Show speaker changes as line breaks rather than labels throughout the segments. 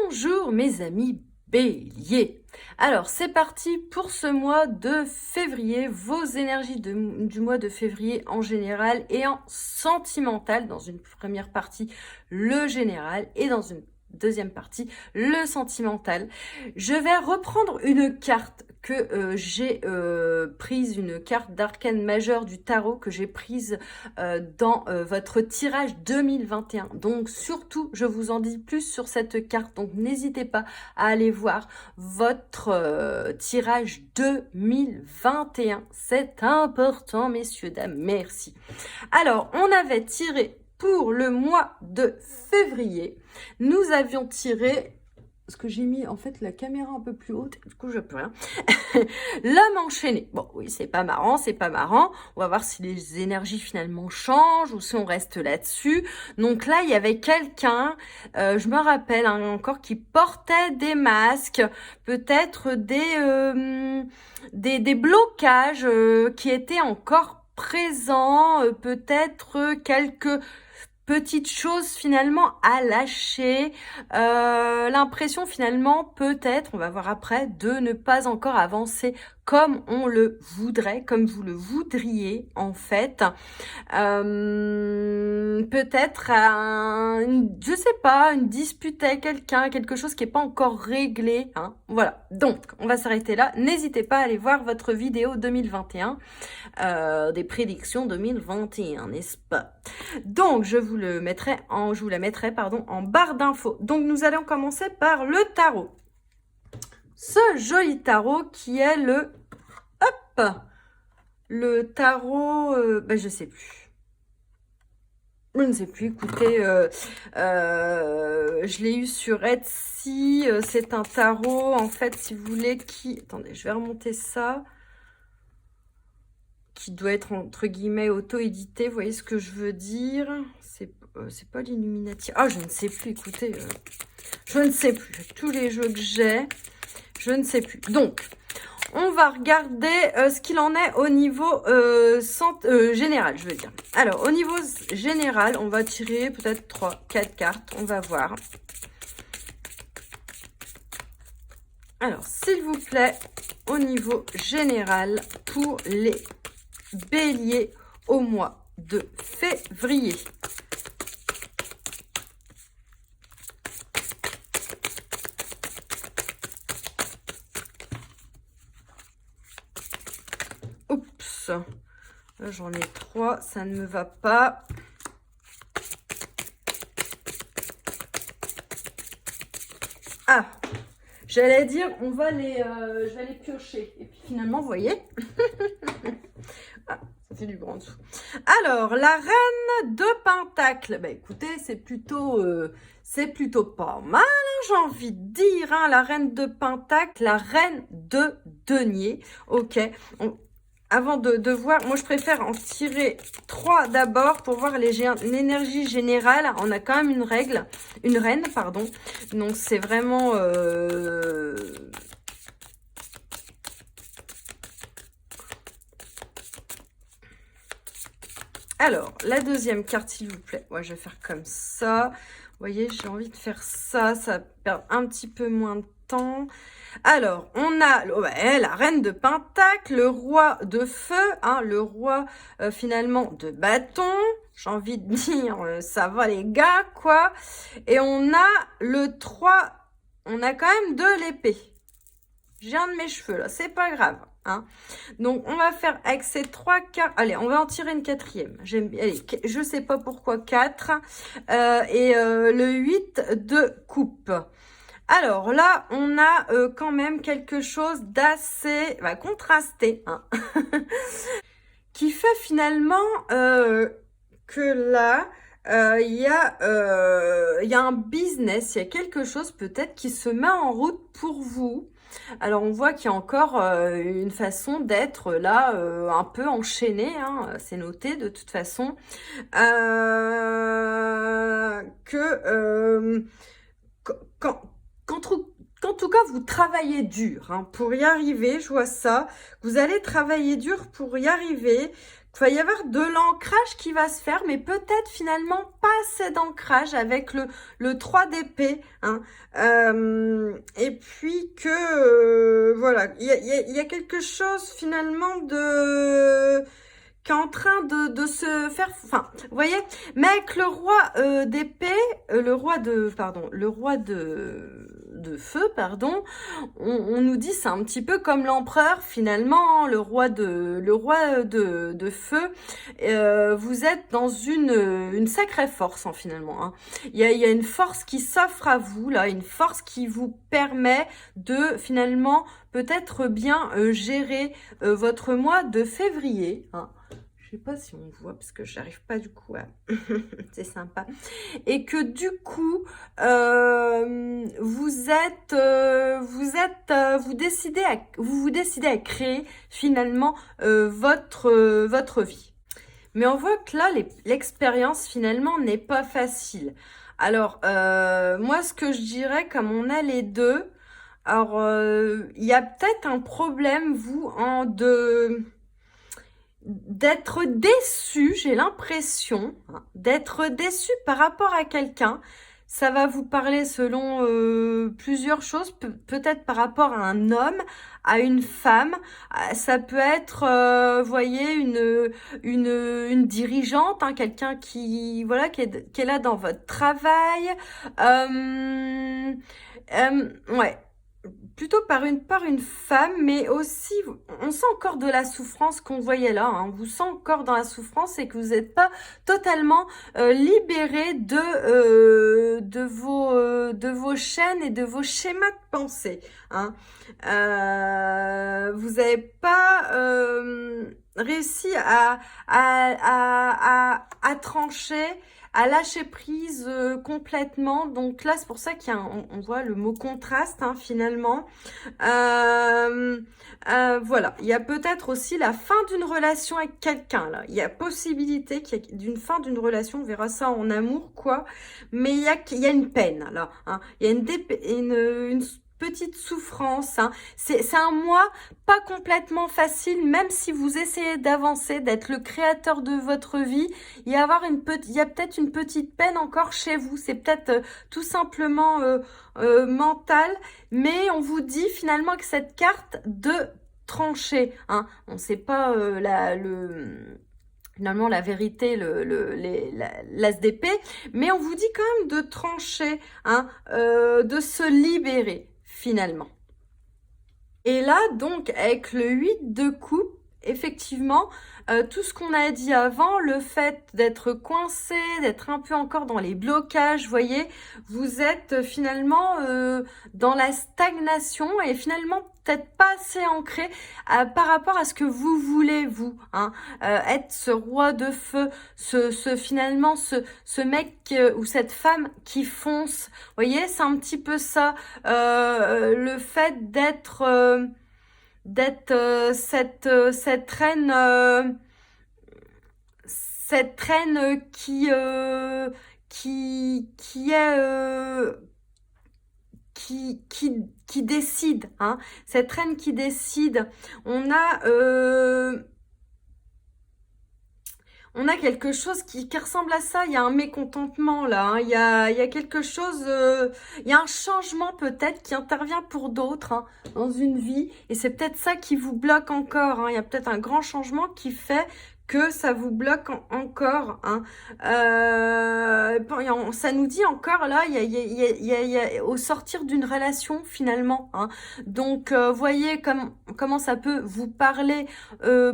Bonjour mes amis Bélier. Alors c'est parti pour ce mois de février, vos énergies du mois de février en général et en sentimental, dans une première partie le général et dans une deuxième partie le sentimental. Je vais reprendre une carte que j'ai prise, une carte d'arcane majeure du tarot que j'ai prise dans votre tirage 2021. Donc surtout, je vous en dis plus sur cette carte, donc n'hésitez pas à aller voir votre tirage 2021. C'est important, messieurs, dames, merci. Alors, on avait tiré pour le mois de février, nous avions tiré, parce que j'ai mis en fait la caméra un peu plus haute, du coup je vois plus rien, l'homme enchaîné. Bon, oui, c'est pas marrant, c'est pas marrant. On va voir si les énergies finalement changent ou si on reste là-dessus. Donc là, il y avait quelqu'un, je me rappelle encore, qui portait des masques, peut-être des blocages qui étaient encore présents, peut-être quelques petites choses finalement à lâcher, l'impression finalement peut-être, on va voir après, de ne pas encore avancer comme on le voudrait, comme vous le voudriez en fait. Peut-être je sais pas, une dispute avec quelqu'un, quelque chose qui n'est pas encore réglé, hein. Voilà, donc on va s'arrêter là. N'hésitez pas à aller voir votre vidéo 2021, des prédictions 2021, n'est-ce pas? Donc je vous la mettrai en barre d'infos. Donc nous allons commencer par le tarot. Ce joli tarot qui est le tarot, je sais plus. Je ne sais plus, écoutez, je l'ai eu sur Etsy, c'est un tarot, en fait, si vous voulez, attendez, je vais remonter ça, qui doit être, entre guillemets, auto-édité, vous voyez ce que je veux dire? C'est pas l'Illuminati. Ah, je ne sais plus, écoutez, je ne sais plus, tous les jeux que j'ai, je ne sais plus. Donc, on va regarder ce qu'il en est au niveau général, je veux dire. Alors, au niveau général, on va tirer peut-être 3-4 cartes. On va voir. Alors, s'il vous plaît, au niveau général, pour les béliers au mois de février. Oups, là j'en ai 3, ça ne me va pas. Ah, j'allais dire, je vais les piocher. Et puis finalement, vous voyez, ah, ça fait du grand dessous. Alors, la reine de Pentacle. Bah écoutez, c'est plutôt pas mal, hein, j'ai envie de dire, hein, la reine de Pentacle, la reine de Denier. Ok, avant de voir, moi je préfère en tirer 3 d'abord pour voir l'énergie générale. On a quand même une reine, pardon. Donc c'est vraiment... Alors, la deuxième carte, s'il vous plaît. Ouais, je vais faire comme ça. Vous voyez, j'ai envie de faire ça. Ça perd un petit peu moins de temps. Alors, on a la reine de Pentacle, le roi de feu, hein, le roi finalement de bâton. J'ai envie de dire, ça va les gars, quoi. Et on a le 3, on a quand même de l'épée. J'ai un de mes cheveux là, c'est pas grave. Hein. Donc, on va faire avec ces 3 cartes. Allez, on va en tirer une quatrième. Allez, je sais pas pourquoi 4. Et le 8 de coupe. Alors là, on a quand même quelque chose d'assez contrasté. Hein. Qui fait finalement que là, il y a un business, il y a quelque chose peut-être qui se met en route pour vous. Alors, on voit qu'il y a encore une façon d'être là, un peu enchaîné, hein, c'est noté de toute façon, qu'en tout cas, vous travaillez dur hein, pour y arriver, je vois ça. Vous allez travailler dur pour y arriver, Il va y avoir de l'ancrage qui va se faire, mais peut-être finalement pas assez d'ancrage avec le 3 d'épée. Hein. Et puis que, voilà, il y a quelque chose finalement qui est en train de se faire, enfin, vous voyez, mais avec le roi d'épée, le roi de feu, pardon, on nous dit c'est un petit peu comme l'empereur finalement, le roi de feu, vous êtes dans une sacrée force hein, finalement. Hein. Il y a une force qui s'offre à vous là, une force qui vous permet de finalement peut-être bien gérer votre mois de février. Hein. Je sais pas si on voit parce que j'arrive pas du coup à... c'est sympa. Et que du coup, vous vous décidez à créer finalement votre vie. Mais on voit que là, l'expérience finalement n'est pas facile. Alors, moi, ce que je dirais, comme on a les deux, alors, il y a peut-être un problème, vous, d'être déçu, j'ai l'impression, hein, d'être déçu par rapport à quelqu'un. Ça va vous parler selon plusieurs choses, peut-être par rapport à un homme, à une femme. Ça peut être, voyez, une dirigeante, hein, quelqu'un qui, voilà, qui est là dans votre travail. Ouais. Plutôt par une femme, mais aussi, on sent encore de la souffrance qu'on voyait là. Hein. On vous sent encore dans la souffrance et que vous n'êtes pas totalement libéré de vos chaînes et de vos schémas de pensée. Hein. Vous n'avez pas réussi à trancher, à lâcher prise complètement. Donc là, c'est pour ça qu'il y a on voit le mot contraste hein, finalement. Voilà, il y a peut-être aussi la fin d'une relation avec quelqu'un là. Il y a possibilité qu'il y ait d'une fin d'une relation, on verra ça en amour quoi. Mais il y a une peine là. Hein. Il y a une petite souffrance. Hein. C'est un mois pas complètement facile, même si vous essayez d'avancer, d'être le créateur de votre vie. Il y a peut-être une petite peine encore chez vous. C'est peut-être tout simplement mental, mais on vous dit finalement que cette carte de trancher. Hein. On ne sait pas finalement la vérité, l'as d'épée, mais on vous dit quand même de trancher, hein, de se libérer finalement. Et là, donc, avec le 8 de coupe, effectivement, tout ce qu'on a dit avant, le fait d'être coincé, d'être un peu encore dans les blocages, vous voyez, vous êtes finalement dans la stagnation et finalement peut-être pas assez ancré par rapport à ce que vous voulez, vous, hein, être ce roi de feu, finalement, ce mec ou cette femme qui fonce, vous voyez, c'est un petit peu ça, le fait d'être cette reine qui est qui décide, hein, cette reine qui décide. On a quelque chose qui ressemble à ça. Il y a un mécontentement là. Hein. Il y a quelque chose. Il y a un changement peut-être qui intervient pour d'autres hein, dans une vie. Et c'est peut-être ça qui vous bloque encore. Hein. Il y a peut-être un grand changement qui fait que ça vous bloque encore. Hein. Ça nous dit encore là, il y a au sortir d'une relation finalement. Hein. Donc, voyez comment ça peut vous parler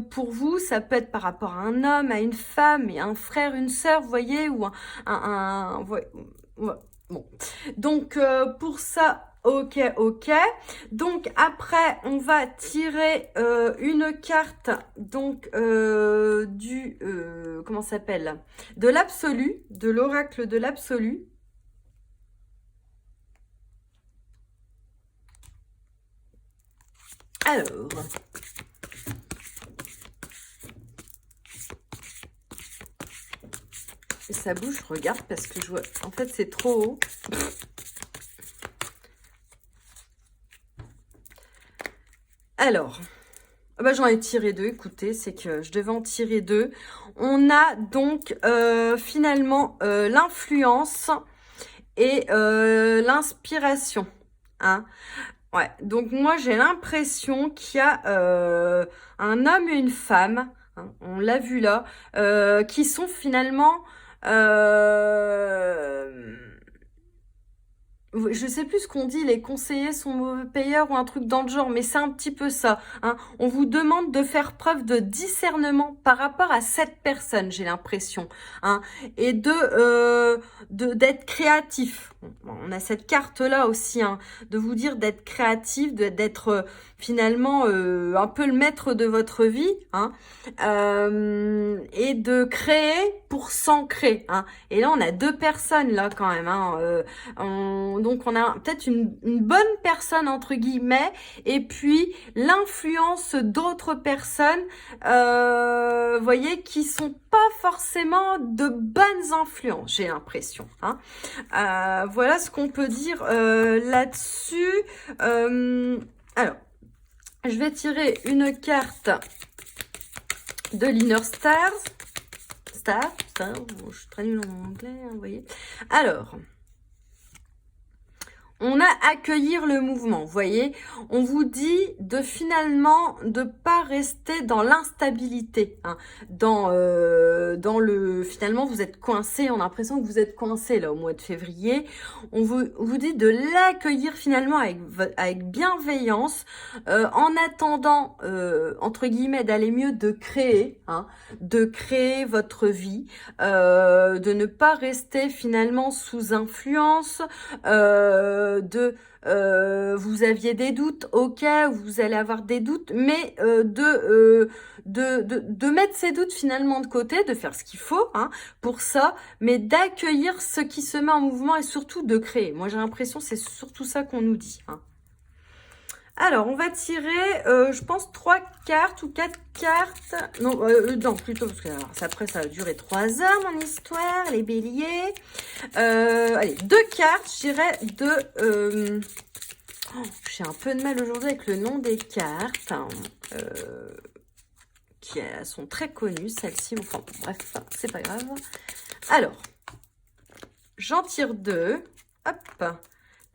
pour vous. Ça peut être par rapport à un homme, à une femme, et un frère, une sœur, vous voyez, ou ouais, bon. Donc, pour ça... Ok. Donc après, on va tirer une carte donc comment ça s'appelle, de l'absolu, de l'oracle de l'absolu. Alors. Et ça bouge, je regarde parce que je vois. En fait, c'est trop haut. Alors, Ah bah, j'en ai tiré deux, écoutez, c'est que je devais en tirer deux. On a donc finalement l'influence et l'inspiration. Hein. Ouais, donc moi j'ai l'impression qu'il y a un homme et une femme, hein, on l'a vu là, qui sont finalement... je sais plus ce qu'on dit, les conseillers sont mauvais payeurs ou un truc dans le genre, mais c'est un petit peu ça. Hein. On vous demande de faire preuve de discernement par rapport à cette personne, j'ai l'impression, hein, et d'être créatif. On a cette carte-là aussi, hein, de vous dire d'être créatif, d'être finalement un peu le maître de votre vie, hein, et de créer pour s'ancrer. Hein. Et là, on a deux personnes là quand même. Hein, donc on a peut-être une bonne personne entre guillemets et puis l'influence d'autres personnes, voyez, qui sont pas forcément de bonnes influences, j'ai l'impression. Hein. Voilà ce qu'on peut dire là-dessus. Alors, je vais tirer une carte de l'Inner Stars. Je suis très nulle en anglais, hein, vous voyez. Alors... on a accueillir le mouvement, vous voyez. On vous dit de finalement de pas rester dans l'instabilité, hein, dans le finalement vous êtes coincé. On a l'impression que vous êtes coincé là au mois de février. On vous dit de l'accueillir finalement avec bienveillance, en attendant entre guillemets d'aller mieux, de créer, hein, de créer votre vie, de ne pas rester finalement sous influence. Vous aviez des doutes, ok, vous allez avoir des doutes, mais de mettre ces doutes finalement de côté, de faire ce qu'il faut, hein, pour ça, mais d'accueillir ce qui se met en mouvement et surtout de créer. Moi j'ai l'impression que c'est surtout ça qu'on nous dit. Hein. Alors, on va tirer, je pense, 3 cartes ou 4 cartes. Non, non, plutôt, parce que alors, après, ça va durer 3 heures, mon histoire, les béliers. Allez, 2 cartes, je dirais de... j'ai un peu de mal aujourd'hui avec le nom des cartes. Hein, qui sont très connues, celles-ci. Enfin, bref, c'est pas grave. Alors, j'en tire 2. Hop.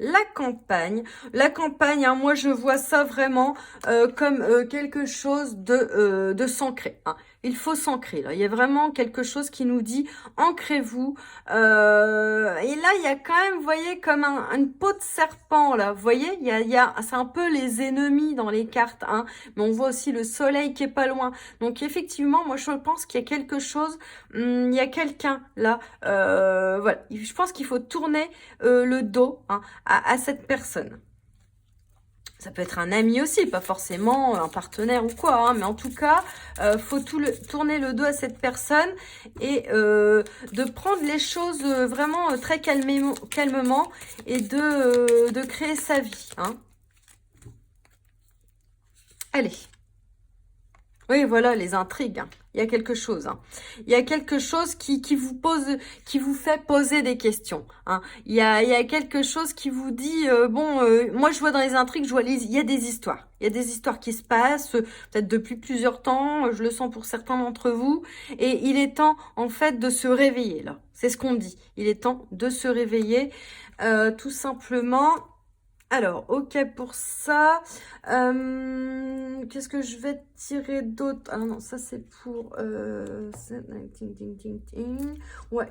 La campagne, hein, moi je vois ça vraiment comme quelque chose de s'ancrer. Hein. Il faut s'ancrer. Là, il y a vraiment quelque chose qui nous dit ancrez-vous. Et là, il y a quand même, vous voyez, comme une peau de serpent là. Vous voyez, c'est un peu les ennemis dans les cartes. Hein. Mais on voit aussi le soleil qui est pas loin. Donc effectivement, moi je pense qu'il y a quelque chose. Il y a quelqu'un là. Voilà. Je pense qu'il faut tourner le dos. Hein, à cette personne. Ça peut être un ami aussi, pas forcément un partenaire ou quoi, hein, mais en tout cas, faut tourner le dos à cette personne et de prendre les choses vraiment très calmement et de créer sa vie. Hein. Allez. Oui, voilà, les intrigues. Hein. Il y a quelque chose. Hein. Il y a quelque chose qui vous fait poser des questions. Hein. Il y a quelque chose qui vous dit, moi je vois dans les intrigues, il y a des histoires. Il y a des histoires qui se passent, peut-être depuis plusieurs temps, je le sens pour certains d'entre vous. Et il est temps, en fait, de se réveiller, là. C'est ce qu'on dit. Il est temps de se réveiller, tout simplement. Alors, ok pour ça. Qu'est-ce que je vais tirer d'autre? Ah non, ça c'est pour... ouais,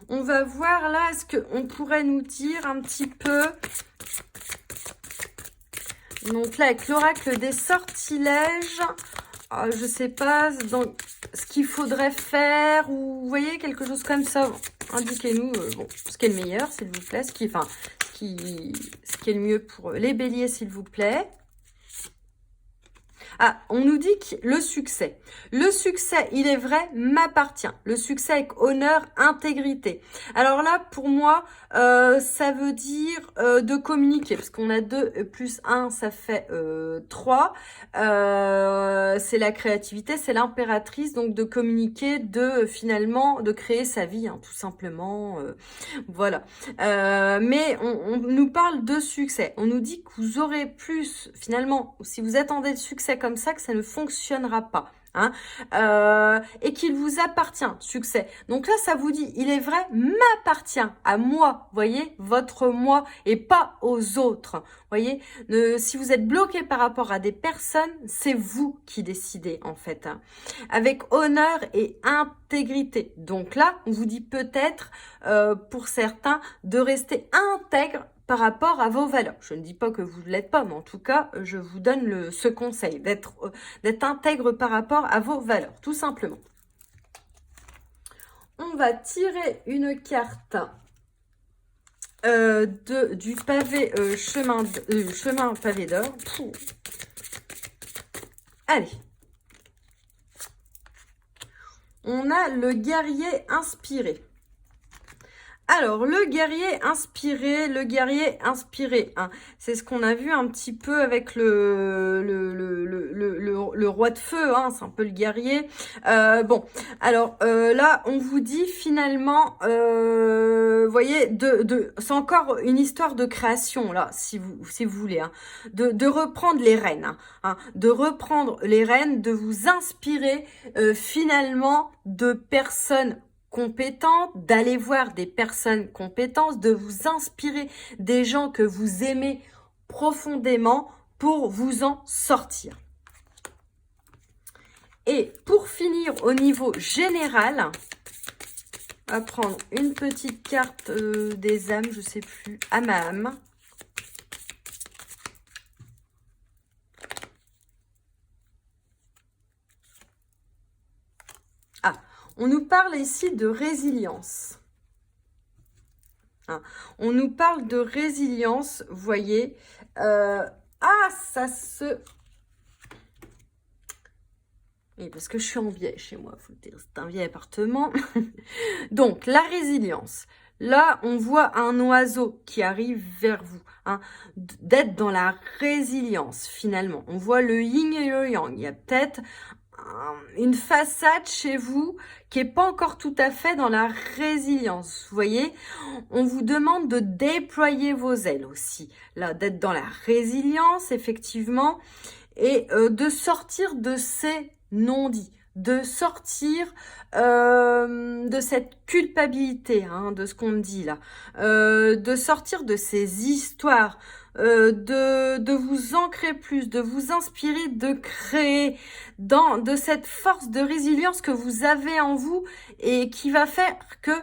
on va voir là, est-ce qu'on pourrait nous dire un petit peu... Donc là, avec l'oracle des sortilèges... je sais pas, donc ce qu'il faudrait faire, ou vous voyez, quelque chose comme ça. Indiquez-nous ce qui est le meilleur, s'il vous plaît, ce qui est le mieux pour les béliers, s'il vous plaît. Ah, on nous dit que le succès. Le succès, il est vrai, m'appartient. Le succès avec honneur, intégrité. Alors là, pour moi, ça veut dire de communiquer, parce qu'on a 2 plus 1, ça fait 3. C'est la créativité, c'est l'impératrice, donc de communiquer, finalement, de créer sa vie, hein, tout simplement. Voilà. Mais on nous parle de succès. On nous dit que vous aurez plus, finalement, si vous attendez le succès comme ça, que ça ne fonctionnera pas. Hein, et qu'il vous appartient, succès. Donc là, ça vous dit, il est vrai, m'appartient à moi, voyez, votre moi, et pas aux autres. Voyez, si vous êtes bloqué par rapport à des personnes, c'est vous qui décidez, en fait. Hein, avec honneur et intégrité. Donc là, on vous dit peut-être, pour certains, de rester intègre par rapport à vos valeurs. Je ne dis pas que vous ne l'êtes pas, mais en tout cas, je vous donne ce conseil, d'être intègre par rapport à vos valeurs, tout simplement. On va tirer une carte du pavé chemin pavé d'or. Allez. On a le guerrier inspiré. Alors, le guerrier inspiré, hein, c'est ce qu'on a vu un petit peu avec le roi de feu, hein, c'est un peu le guerrier. Bon, alors là, on vous dit finalement, voyez, c'est encore une histoire de création, là, si vous voulez, hein, de reprendre les rênes, hein, de reprendre les rênes, de vous inspirer finalement de personnes compétentes, d'aller voir des personnes compétentes, de vous inspirer des gens que vous aimez profondément pour vous en sortir. Et pour finir au niveau général, on va prendre une petite carte des âmes, je sais plus, âme à âme. Ah, on nous parle ici de résilience. Hein, on nous parle de résilience, vous voyez. Ça se... Oui, parce que je suis en vieille chez moi, faut dire, c'est un vieil appartement. Donc, la résilience. Là, on voit un oiseau qui arrive vers vous, hein, d'être dans la résilience, finalement. On voit le yin et le yang. Il y a peut-être une façade chez vous qui est pas encore tout à fait dans la résilience. Vous voyez, on vous demande de déployer vos ailes aussi. Là, d'être dans la résilience, effectivement, et de sortir de ces non-dits, de sortir de cette culpabilité, hein, de ce qu'on dit là, de sortir de ces histoires, de vous ancrer plus, de vous inspirer, de créer de cette force de résilience que vous avez en vous et qui va faire que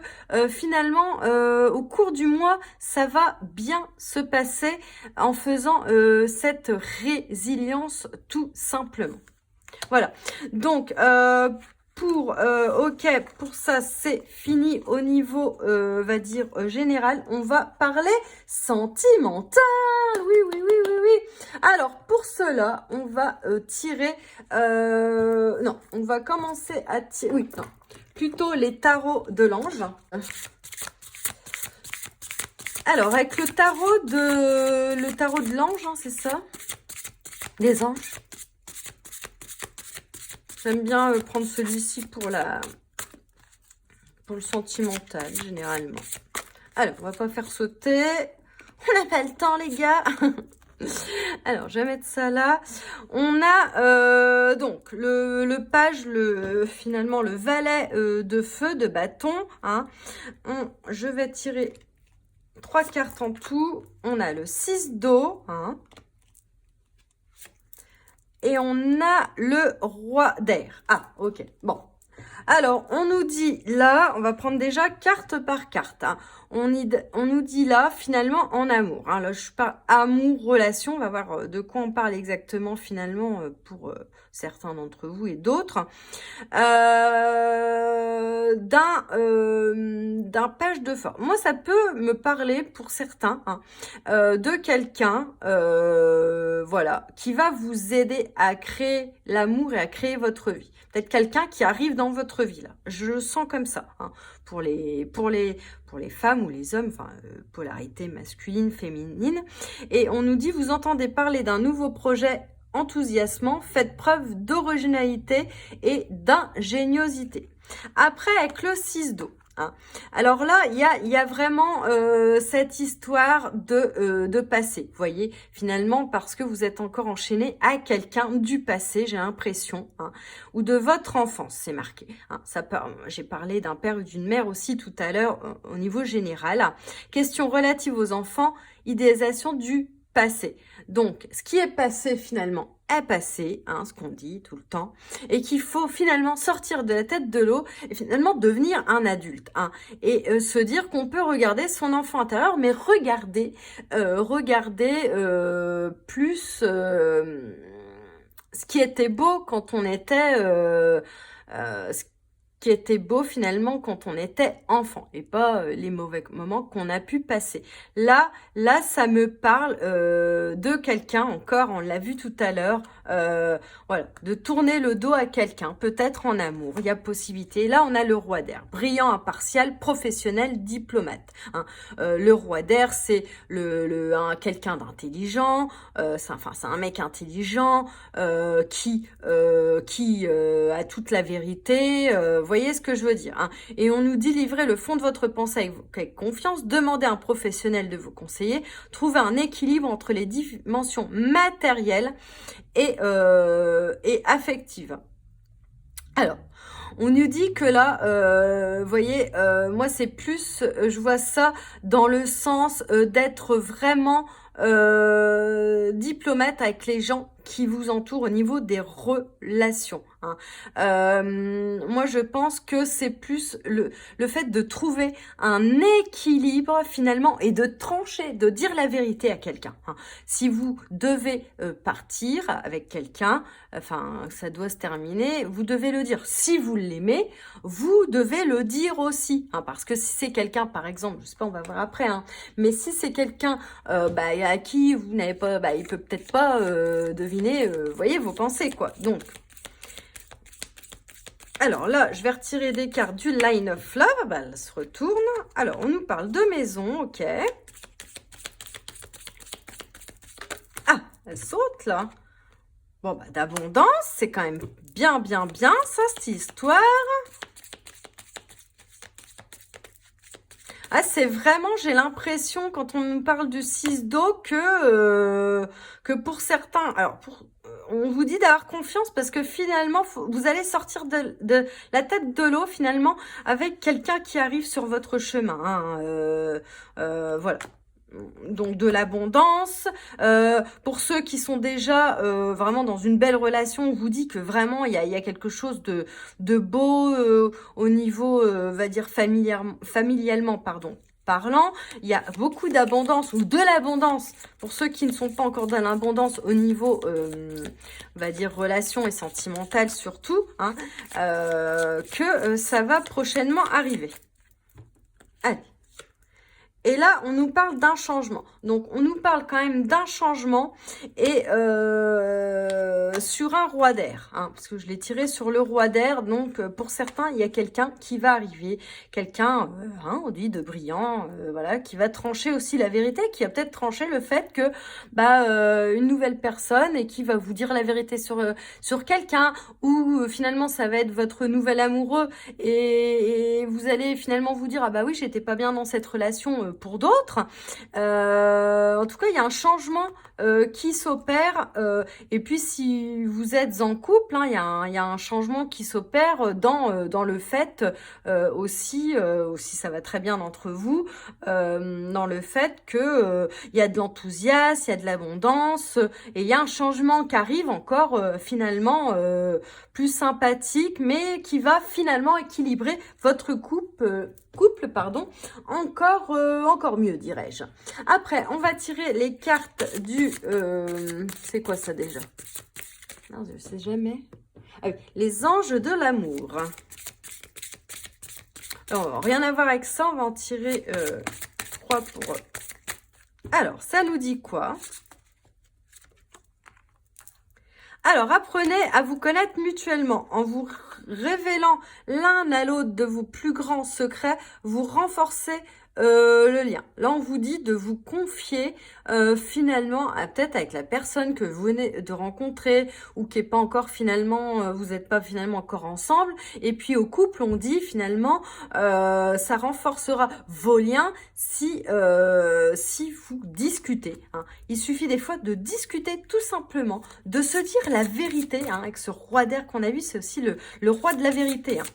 finalement au cours du mois ça va bien se passer en faisant cette résilience tout simplement. Voilà, donc ok, pour ça c'est fini au niveau, va dire général. On va parler sentimental. Oui. Alors pour cela, on va tirer, non, on va commencer à tirer, oui, non, plutôt les tarots de l'ange. Alors avec le tarot de l'ange, hein, c'est ça, les anges. J'aime bien prendre celui-ci pour le sentimental, généralement. Alors, on va pas faire sauter. On n'a pas le temps, les gars. Alors, je vais mettre ça là. On a donc le page, finalement, le valet de feu, de bâton. Hein. Je vais tirer 3 cartes en tout. On a le 6 d'eau. Hein. Et on a le roi d'air. Ah, ok. Bon. Alors, on nous dit là, on va prendre déjà carte par carte. Hein. On nous dit là, finalement, en amour. Hein. Là, je parle amour, relation. On va voir de quoi on parle exactement, finalement, pour certains d'entre vous et d'autres. D'un page de forme. Moi, ça peut me parler pour certains hein, de quelqu'un, voilà, qui va vous aider à créer l'amour et à créer votre vie. Peut-être quelqu'un qui arrive dans votre vie là. Je le sens comme ça. Hein, pour les femmes ou les hommes, enfin polarité masculine, féminine. Et on nous dit vous entendez parler d'un nouveau projet enthousiasmant, faites preuve d'originalité et d'ingéniosité. Après, avec le 6 d'eau. Hein. Alors là, il y a vraiment cette histoire de passé, vous voyez, finalement, parce que vous êtes encore enchaîné à quelqu'un du passé, j'ai l'impression, hein, ou de votre enfance, c'est marqué. Hein. J'ai parlé d'un père ou d'une mère aussi tout à l'heure au niveau général. Question relative aux enfants, idéalisation du passé. Donc, ce qui est passé finalement est passé, hein, ce qu'on dit tout le temps, et qu'il faut finalement sortir de la tête de l'eau et finalement devenir un adulte, hein, et se dire qu'on peut regarder son enfant intérieur, mais regarder plus ce qui était beau quand on était ce qui était beau finalement quand on était enfant et pas les mauvais moments qu'on a pu passer. Là, ça me parle de quelqu'un encore, on l'a vu tout à l'heure, voilà, de tourner le dos à quelqu'un, peut-être en amour, il y a possibilité. Là, on a le roi d'air, brillant, impartial, professionnel, diplomate. Hein. Le roi d'air, c'est quelqu'un d'intelligent, c'est un mec intelligent qui a toute la vérité. Vous voyez ce que je veux dire hein. Et on nous dit livrer le fond de votre pensée avec confiance, demandez à un professionnel de vous conseiller, trouver un équilibre entre les dimensions matérielles et affectives. Alors, on nous dit que là, vous voyez, moi c'est plus, je vois ça dans le sens d'être vraiment diplomate avec les gens qui vous entourent au niveau des relations. Hein. Moi, je pense que c'est plus le fait de trouver un équilibre finalement et de trancher, de dire la vérité à quelqu'un. Hein. Si vous devez partir avec quelqu'un, enfin, ça doit se terminer, vous devez le dire. Si vous l'aimez, vous devez le dire aussi. Hein, parce que si c'est quelqu'un, par exemple, je sais pas, on va voir après, hein, mais si c'est quelqu'un à qui vous n'avez pas, il peut peut-être pas deviner, voyez, vos pensées, quoi. Donc, alors là, je vais retirer des cartes du Line of Love. Elle se retourne. Alors, on nous parle de maison, ok. Ah, elle saute, là. Bon, d'abondance, c'est quand même bien, ça, cette histoire. Ah, c'est vraiment, j'ai l'impression, quand on nous parle du 6 d'eau, que pour certains, alors, on vous dit d'avoir confiance parce que finalement, vous allez sortir de la tête de l'eau, finalement, avec quelqu'un qui arrive sur votre chemin. Hein, voilà. Donc de l'abondance. Pour ceux qui sont déjà vraiment dans une belle relation, on vous dit que vraiment il y a quelque chose de beau au niveau, va dire familialement, pardon. Parlant, il y a beaucoup d'abondance ou de l'abondance pour ceux qui ne sont pas encore dans l'abondance au niveau, on va dire relation et sentimentale surtout, hein, que ça va prochainement arriver. Allez. Et là, on nous parle d'un changement. Donc, on nous parle quand même d'un changement et sur un roi d'air. Hein, parce que je l'ai tiré sur le roi d'air. Donc, pour certains, il y a quelqu'un qui va arriver. Quelqu'un, on dit de brillant, voilà, qui va trancher aussi la vérité, qui va peut-être trancher le fait que une nouvelle personne et qui va vous dire la vérité sur quelqu'un. Ou finalement, ça va être votre nouvel amoureux. Et vous allez finalement vous dire, ah bah oui, j'étais pas bien dans cette relation pour d'autres. En tout cas, il y a un changement qui s'opère. Et puis, si vous êtes en couple, hein, il y a un changement qui s'opère dans le fait aussi ça va très bien entre vous, dans le fait que il y a de l'enthousiasme, il y a de l'abondance, et il y a un changement qui arrive encore finalement plus sympathique, mais qui va finalement équilibrer votre couple, encore mieux, dirais-je. Après, on va tirer les cartes du... c'est quoi ça déjà? Non, je ne sais jamais. Ah oui, les anges de l'amour. Rien à voir avec ça, on va en tirer 3 pour... Alors, ça nous dit quoi? Alors, apprenez à vous connaître mutuellement. En vous révélant l'un à l'autre de vos plus grands secrets, vous renforcez le lien. Là, on vous dit de vous confier finalement, peut-être avec la personne que vous venez de rencontrer ou qui n'est pas encore finalement, vous n'êtes pas finalement encore ensemble. Et puis au couple, on dit finalement, ça renforcera vos liens si vous discutez. Hein. Il suffit des fois de discuter tout simplement, de se dire la vérité. Hein, avec ce roi d'air qu'on a vu, c'est aussi le roi de la vérité. Hein.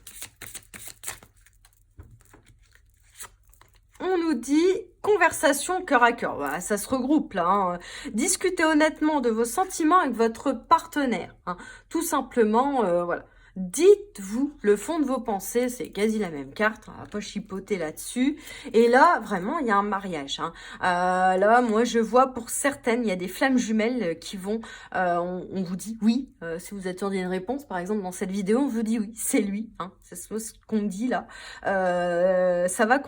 On nous dit conversation cœur à cœur. Voilà, ça se regroupe là. Hein. Discutez honnêtement de vos sentiments avec votre partenaire. Hein. Tout simplement, voilà. Dites-vous le fond de vos pensées, c'est quasi la même carte, on va pas chipoter là-dessus. Et là, vraiment, il y a un mariage. Hein. Là, moi, je vois pour certaines, il y a des flammes jumelles qui vont... on vous dit oui, si vous attendiez une réponse, par exemple, dans cette vidéo, on vous dit oui, c'est lui. Hein. C'est ce qu'on dit là. Ça va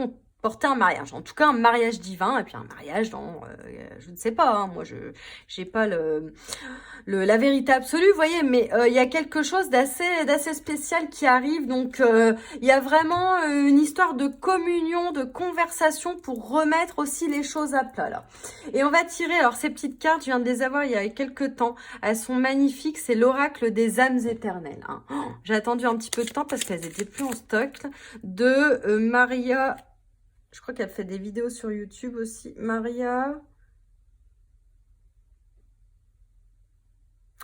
porter un mariage, en tout cas un mariage divin, et puis un mariage dans, je ne sais pas, hein, moi je n'ai pas la vérité absolue, vous voyez, mais il y a quelque chose d'assez spécial qui arrive, donc il y a vraiment une histoire de communion, de conversation pour remettre aussi les choses à plat là. Et on va tirer, alors ces petites cartes, je viens de les avoir il y a quelques temps, elles sont magnifiques, c'est l'oracle des âmes éternelles. Hein. Oh, j'ai attendu un petit peu de temps parce qu'elles étaient plus en stock, de Maria... Je crois qu'elle fait des vidéos sur YouTube aussi. Maria.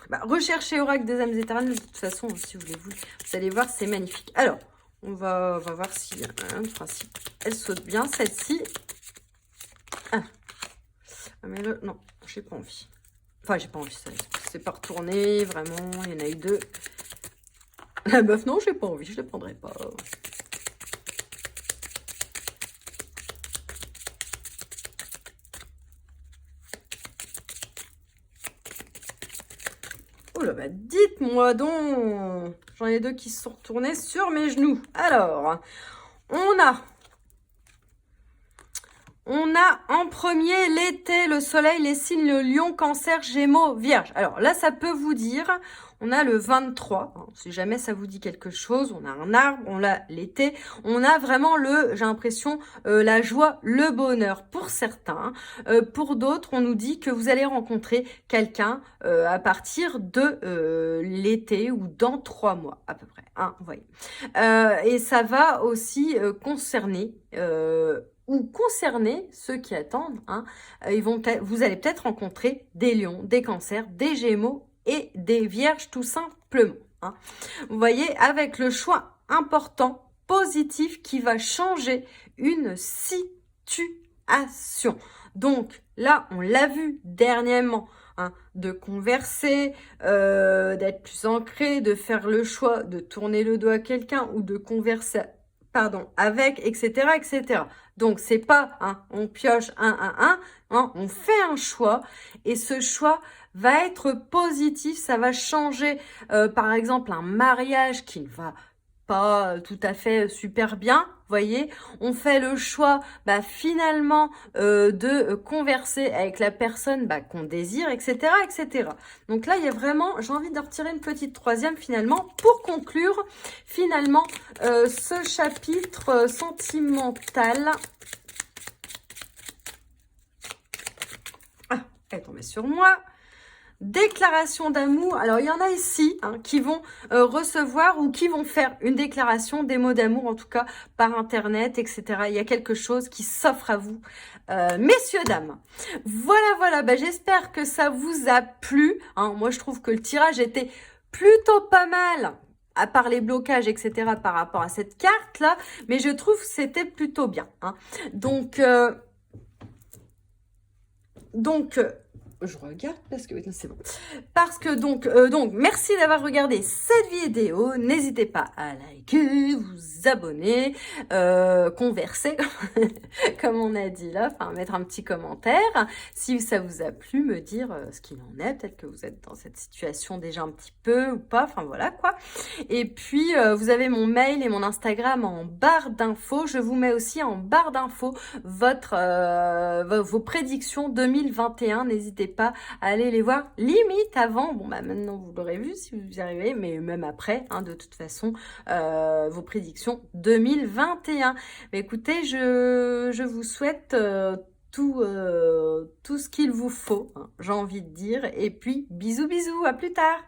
Bah, recherchez Oracle des âmes éternelles. De toute façon, si vous voulez, vous allez voir, c'est magnifique. Alors, on va voir si, elle saute bien. Celle-ci. Ah. Mais là, non, j'ai pas envie. Enfin, j'ai pas envie. C'est pas retourné, vraiment. Il y en a eu 2. La meuf, non, j'ai pas envie. Je ne la prendrai pas. Oh là, bah dites-moi donc. J'en ai 2 qui se sont retournés sur mes genoux. Alors, on a en premier l'été, le soleil, les signes, le lion, cancer, gémeaux, vierge. Alors là, ça peut vous dire, on a le 23, hein, si jamais ça vous dit quelque chose, on a un arbre, on a l'été, on a vraiment j'ai l'impression, la joie, le bonheur pour certains. Pour d'autres, on nous dit que vous allez rencontrer quelqu'un à partir de l'été ou dans 3 mois à peu près. Hein, vous voyez. Et ça va aussi concerner... ou concerner ceux qui attendent, hein, vous allez peut-être rencontrer des lions, des cancers, des gémeaux et des vierges tout simplement. Hein. Vous voyez, avec le choix important, positif, qui va changer une situation. Donc là, on l'a vu dernièrement, hein, de converser, d'être plus ancré, de faire le choix de tourner le dos à quelqu'un ou de converser avec, etc., etc. Donc, c'est pas, hein, on pioche un, hein, on fait un choix et ce choix va être positif, ça va changer, par exemple, un mariage qui ne va pas tout à fait super bien, voyez, on fait le choix finalement de converser avec la personne qu'on désire, etc., etc. Donc là, il y a vraiment, j'ai envie de retirer une petite troisième finalement pour conclure finalement ce chapitre sentimental. Ah, elle est tombée sur moi. Déclaration d'amour. Alors, il y en a ici hein, qui vont recevoir ou qui vont faire une déclaration, des mots d'amour, en tout cas, par Internet, etc. Il y a quelque chose qui s'offre à vous, messieurs, dames. Voilà. J'espère que ça vous a plu. Hein. Moi, je trouve que le tirage était plutôt pas mal, à part les blocages, etc., par rapport à cette carte-là. Mais je trouve que c'était plutôt bien. Hein. Donc Je regarde parce que oui, c'est bon. Parce que donc merci d'avoir regardé cette vidéo. N'hésitez pas à liker, vous abonner, converser, comme on a dit là, enfin mettre un petit commentaire. Si ça vous a plu, me dire ce qu'il en est. Peut-être que vous êtes dans cette situation déjà un petit peu ou pas. Enfin voilà quoi. Et puis vous avez mon mail et mon Instagram en barre d'infos. Je vous mets aussi en barre d'infos vos prédictions 2021. N'hésitez pas à aller les voir limite avant. Bon bah maintenant vous l'aurez vu si vous y arrivez, mais même après, hein, de toute façon, vos prédictions 2021. Mais écoutez, je vous souhaite tout ce qu'il vous faut, hein, j'ai envie de dire. Et puis bisous bisous, à plus tard.